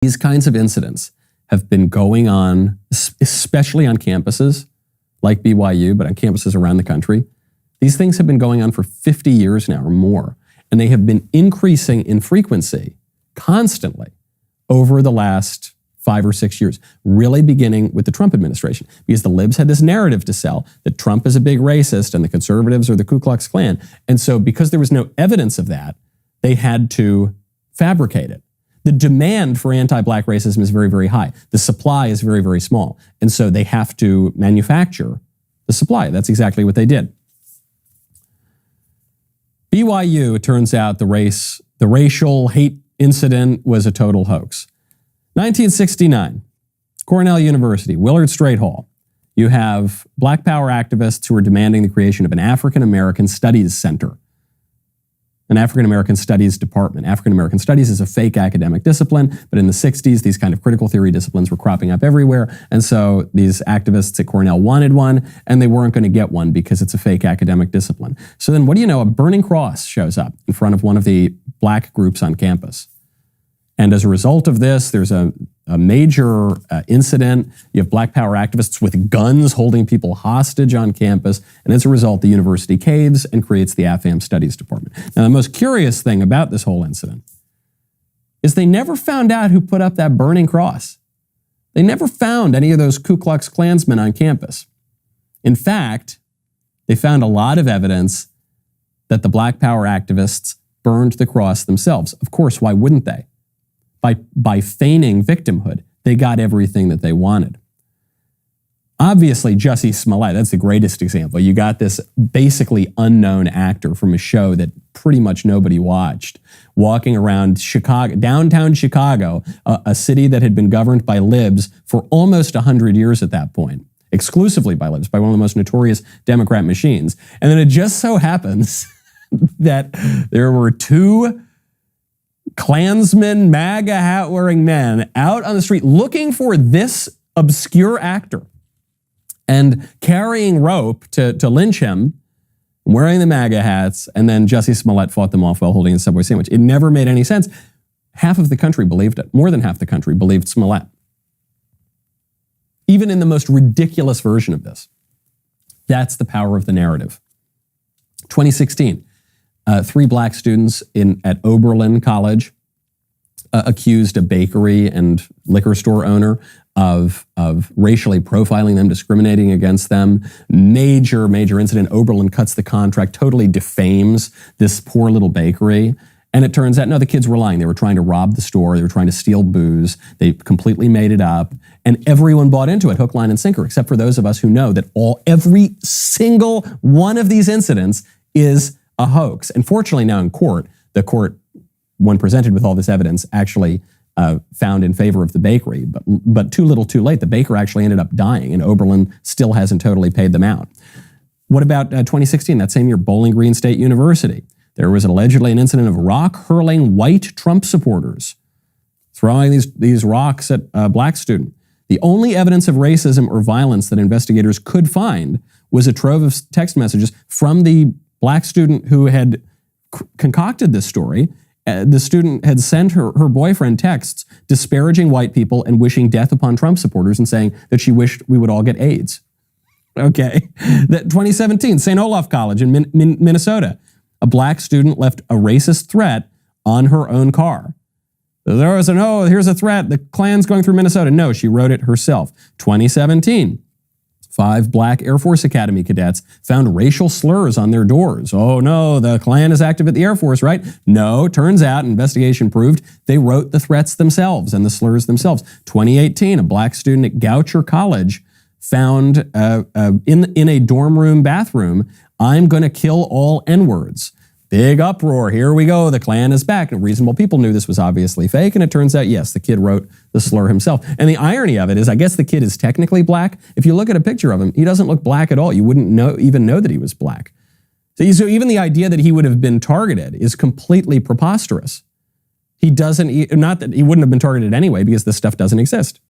These kinds of incidents have been going on, especially on campuses like BYU, but on campuses around the country. These things have been going on for 50 years now or more, and they have been increasing in frequency constantly over the last 5 or 6 years, really beginning with the Trump administration, because the libs had this narrative to sell that Trump is a big racist and the conservatives are the Ku Klux Klan. And so because there was no evidence of that, they had to fabricate it. The demand for anti-black racism is very, very high. The supply is very, very small. And so they have to manufacture the supply. That's exactly what they did. BYU, it turns out the racial hate incident was a total hoax. 1969, Cornell University, Willard Straight Hall. You have Black Power activists who are demanding the creation of an African American Studies Center, an African American Studies department. African American Studies is a fake academic discipline, but in the 60s, these kind of critical theory disciplines were cropping up everywhere. And so these activists at Cornell wanted one, and they weren't going to get one because it's a fake academic discipline. So then what do you know? A burning cross shows up in front of one of the black groups on campus. And as a result of this, there's a major incident. You have Black Power activists with guns holding people hostage on campus. And as a result, the university caves and creates the AFAM Studies Department. Now, the most curious thing about this whole incident is they never found out who put up that burning cross. They never found any of those Ku Klux Klansmen on campus. In fact, they found a lot of evidence that the Black Power activists burned the cross themselves. Of course, why wouldn't they? By feigning victimhood, they got everything that they wanted. Obviously, Jussie Smollett, that's the greatest example. You got this basically unknown actor from a show that pretty much nobody watched, walking around Chicago, downtown Chicago, a city that had been governed by libs for almost 100 years at that point, exclusively by libs, by one of the most notorious Democrat machines. And then it just so happens that there were two Klansmen, MAGA hat-wearing men out on the street looking for this obscure actor and carrying rope to lynch him, wearing the MAGA hats, and then Jussie Smollett fought them off while holding a Subway sandwich. It never made any sense. Half of the country believed it. More than half the country believed Smollett. Even in the most ridiculous version of this. That's the power of the narrative. 2016. 3 black students at Oberlin College accused a bakery and liquor store owner of racially profiling them, discriminating against them. Major incident. Oberlin cuts the contract, totally defames this poor little bakery. And it turns out, no, the kids were lying. They were trying to rob the store. They were trying to steal booze. They completely made it up. And everyone bought into it, hook, line, and sinker, except for those of us who know that every single one of these incidents is a hoax. And fortunately now in court, the court, when presented with all this evidence, actually found in favor of the bakery. But too little too late. The baker actually ended up dying, and Oberlin still hasn't totally paid them out. What about 2016, that same year, Bowling Green State University? There was allegedly an incident of rock-hurling white Trump supporters throwing these rocks at a black student. The only evidence of racism or violence that investigators could find was a trove of text messages from the black student who had concocted this story. The student had sent her boyfriend texts disparaging white people and wishing death upon Trump supporters and saying that she wished we would all get AIDS. Okay. 2017, St. Olaf College in Minnesota. A black student left a racist threat on her own car. There was here's a threat. The Klan's going through Minnesota. No, she wrote it herself. 2017. 5 black Air Force Academy cadets found racial slurs on their doors. Oh no, the Klan is active at the Air Force, right? No, turns out investigation proved they wrote the threats themselves and the slurs themselves. 2018, a black student at Goucher College found in a dorm room bathroom, "I'm going to kill all N-words." Big uproar. Here we go. The Klan is back. And reasonable people knew this was obviously fake. And it turns out, yes, the kid wrote the slur himself. And the irony of it is, I guess the kid is technically black. If you look at a picture of him, he doesn't look black at all. You wouldn't even know that he was black. So even the idea that he would have been targeted is completely preposterous. Not that he wouldn't have been targeted anyway, because this stuff doesn't exist.